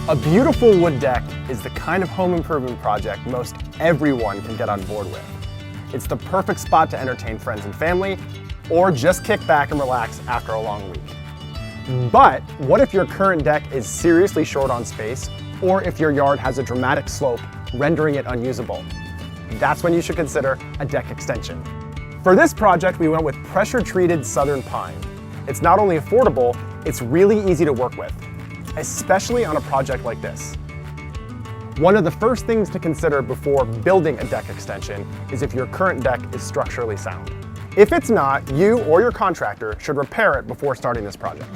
A beautiful wood deck is the kind of home improvement project most everyone can get on board with. It's the perfect spot to entertain friends and family, or just kick back and relax after a long week. But what if your current deck is seriously short on space, or if your yard has a dramatic slope, rendering it unusable? That's when you should consider a deck extension. For this project, we went with pressure-treated southern pine. It's not only affordable, it's really easy to work with, especially on a project like this. One of the first things to consider before building a deck extension is if your current deck is structurally sound. If it's not, you or your contractor should repair it before starting this project.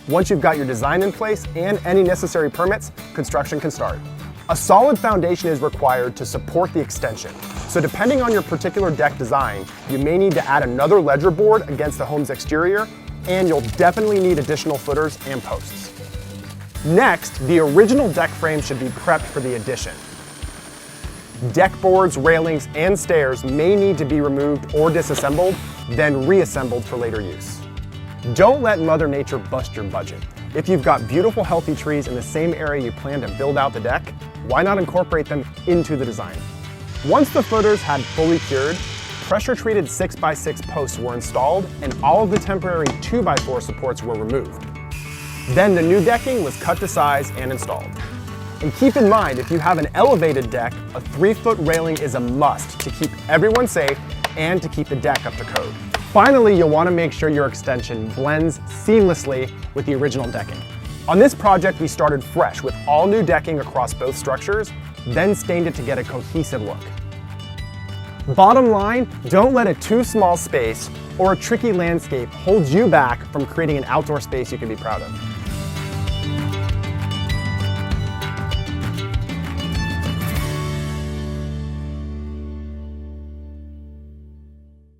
Once you've got your design in place and any necessary permits, construction can start. A solid foundation is required to support the extension. So depending on your particular deck design, you may need to add another ledger board against the home's exterior, and you'll definitely need additional footers and posts. Next, the original deck frame should be prepped for the addition. Deck boards, railings, and stairs may need to be removed or disassembled, then reassembled for later use. Don't let Mother Nature bust your budget. If you've got beautiful, healthy trees in the same area you plan to build out the deck, why not incorporate them into the design? Once the footers had fully cured, pressure-treated 6x6 posts were installed and all of the temporary 2x4 supports were removed. Then the new decking was cut to size and installed. And keep in mind, if you have an elevated deck, a 3-foot railing is a must to keep everyone safe and to keep the deck up to code. Finally, you'll want to make sure your extension blends seamlessly with the original decking. On this project, we started fresh with all new decking across both structures, then stained it to get a cohesive look. Bottom line, don't let a too small space or a tricky landscape hold you back from creating an outdoor space you can be proud of.